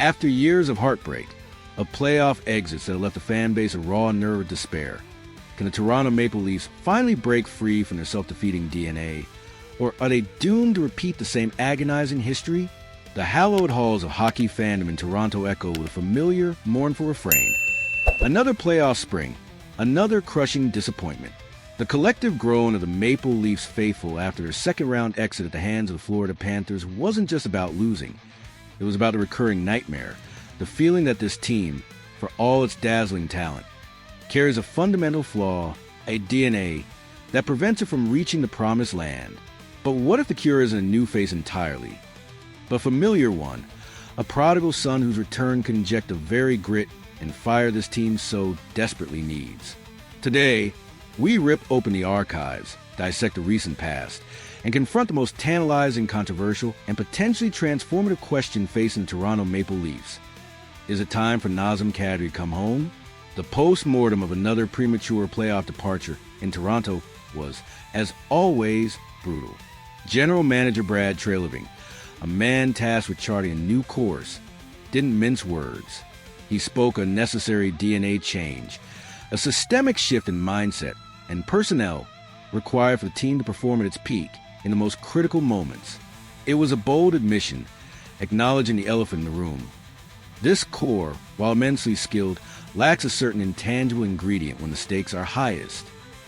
After years of heartbreak, of playoff exits that have left the fan base a raw nerve of despair, can the Toronto Maple Leafs finally break free from their self-defeating DNA? Or are they doomed to repeat the same agonizing history? The hallowed halls of hockey fandom in Toronto echo with a familiar, mournful refrain. Another playoff spring, another crushing disappointment. The collective groan of the Maple Leafs faithful after their second-round exit at the hands of the Florida Panthers wasn't just about losing. It was about the recurring nightmare, the feeling that this team, for all its dazzling talent, carries a fundamental flaw, a DNA, that prevents it from reaching the promised land. But what if the cure isn't a new face entirely, but a familiar one, a prodigal son whose return could inject the very grit and fire this team so desperately needs? Today, we rip open the archives, dissect the recent past, and confront the most tantalizing, controversial, and potentially transformative question facing the Toronto Maple Leafs. Is it time for Nazem Kadri to come home? The post-mortem of another premature playoff departure in Toronto was, as always, brutal. General Manager Brad Treliving, a man tasked with charting a new course, didn't mince words. He spoke a necessary DNA change, a systemic shift in mindset and personnel required for the team to perform at its peak in the most critical moments. It was a bold admission, acknowledging the elephant in the room. This core, while immensely skilled, lacks a certain intangible ingredient when the stakes are highest.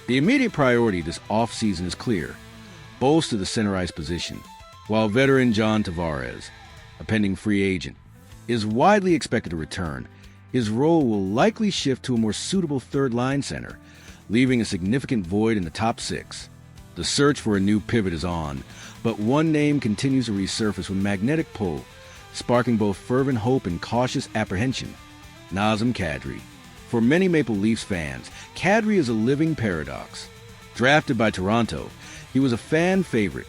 The immediate priority this offseason is clear: bolster the center ice position. While veteran John Tavares, a pending free agent, is widely expected to return, his role will likely shift to a more suitable third-line center, leaving a significant void in the top six. The search for a new pivot is on, but one name continues to resurface with magnetic pull, sparking both fervent hope and cautious apprehension: Nazem Kadri. For many Maple Leafs fans, Kadri is a living paradox. Drafted by Toronto, he was a fan favorite,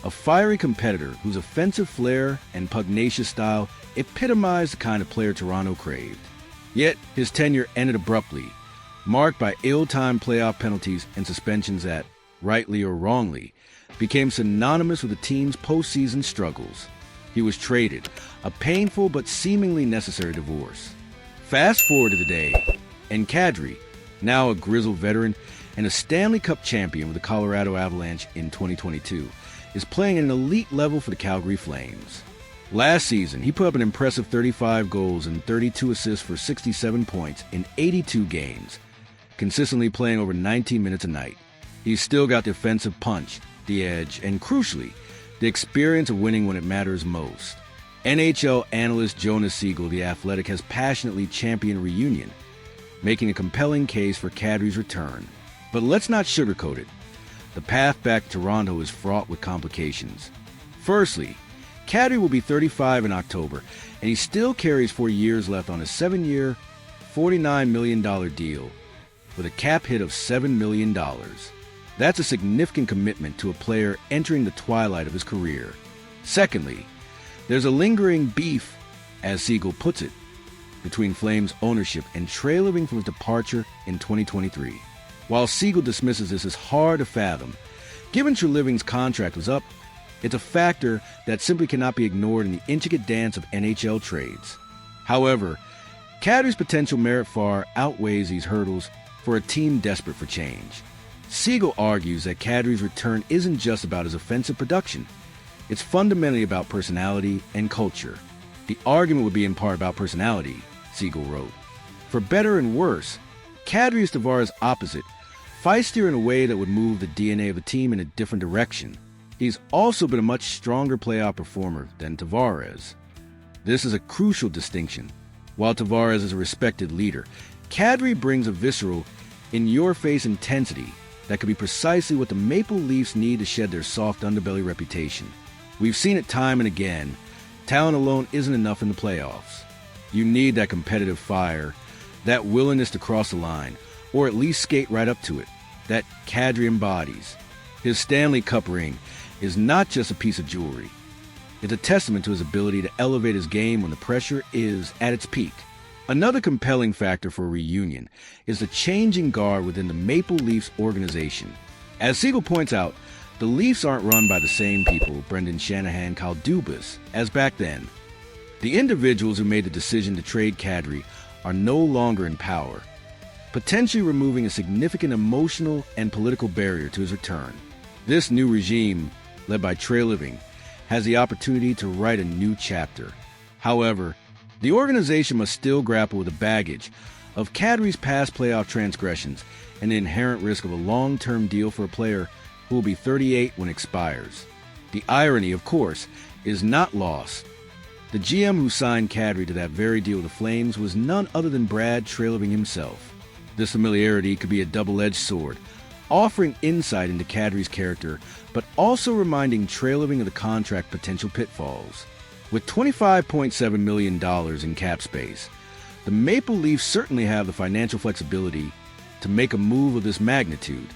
a fiery competitor whose offensive flair and pugnacious style epitomized the kind of player Toronto craved. Yet, his tenure ended abruptly, marked by ill-timed playoff penalties and suspensions that, rightly or wrongly, became synonymous with the team's postseason struggles. He was traded, a painful but seemingly necessary divorce. Fast forward to today, and Kadri, now a grizzled veteran and a Stanley Cup champion with the Colorado Avalanche in 2022, is playing at an elite level for the Calgary Flames. Last season, he put up an impressive 35 goals and 32 assists for 67 points in 82 games, consistently playing over 19 minutes a night. He's still got the offensive punch, the edge, and crucially, the experience of winning when it matters most. NHL analyst Jonas Siegel of The Athletic has passionately championed reunion, making a compelling case for Kadri's return. But let's not sugarcoat it. The path back to Toronto is fraught with complications. Firstly, Kadri will be 35 in October, and he still carries 4 years left on a 7-year, $49 million deal with a cap hit of $7 million. That's a significant commitment to a player entering the twilight of his career. Secondly, there's a lingering beef, as Siegel puts it, between Flames ownership and Treliving from his departure in 2023. While Siegel dismisses this as hard to fathom, given Treliving's contract was up, it's a factor that simply cannot be ignored in the intricate dance of NHL trades. However, Kadri's potential merit far outweighs these hurdles for a team desperate for change. Siegel argues that Kadri's return isn't just about his offensive production. It's fundamentally about personality and culture. The argument would be in part about personality, Siegel wrote. For better and worse, Kadri is Tavares' opposite, feistier in a way that would move the DNA of the team in a different direction. He's also been a much stronger playoff performer than Tavares. This is a crucial distinction. While Tavares is a respected leader, Kadri brings a visceral, in-your-face intensity that could be precisely what the Maple Leafs need to shed their soft underbelly reputation. We've seen it time and again. Talent alone isn't enough in the playoffs. You need that competitive fire, that willingness to cross the line, or at least skate right up to it, that Kadri embodies. His Stanley Cup ring is not just a piece of jewelry. It's a testament to his ability to elevate his game when the pressure is at its peak. Another compelling factor for a reunion is the changing guard within the Maple Leafs organization. As Siegel points out, the Leafs aren't run by the same people, Brendan Shanahan, Kyle Dubas, as back then. The individuals who made the decision to trade Kadri are no longer in power, potentially removing a significant emotional and political barrier to his return. This new regime, led by Treliving, has the opportunity to write a new chapter. However, the organization must still grapple with the baggage of Kadri's past playoff transgressions and the inherent risk of a long-term deal for a player who will be 38 when it expires. The irony, of course, is not lost. The GM who signed Kadri to that very deal with the Flames was none other than Brad Treliving himself. This familiarity could be a double-edged sword, offering insight into Kadri's character, but also reminding Treliving of the contract potential pitfalls. With $25.7 million in cap space, the Maple Leafs certainly have the financial flexibility to make a move of this magnitude.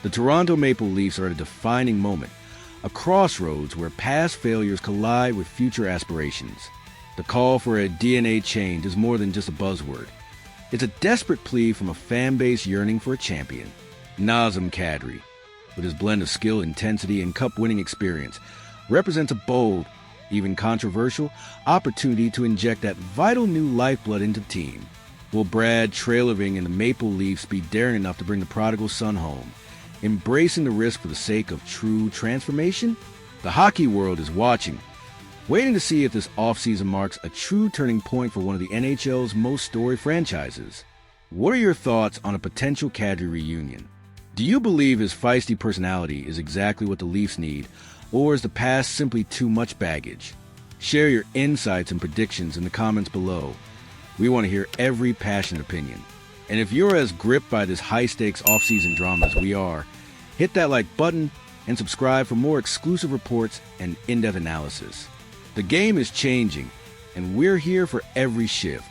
The Toronto Maple Leafs are at a defining moment, a crossroads where past failures collide with future aspirations. The call for a DNA change is more than just a buzzword. It's a desperate plea from a fan base yearning for a champion. Nazem Kadri, with his blend of skill, intensity, and cup-winning experience, represents a bold, even controversial, opportunity to inject that vital new lifeblood into the team. Will Brad Treliving and the Maple Leafs be daring enough to bring the prodigal son home, embracing the risk for the sake of true transformation? The hockey world is watching, waiting to see if this offseason marks a true turning point for one of the NHL's most storied franchises. What are your thoughts on a potential Kadri reunion? Do you believe his feisty personality is exactly what the Leafs need, or is the past simply too much baggage? Share your insights and predictions in the comments below. We want to hear every passionate opinion. And if you're as gripped by this high-stakes off-season drama as we are, hit that like button and subscribe for more exclusive reports and in-depth analysis. The game is changing, and we're here for every shift.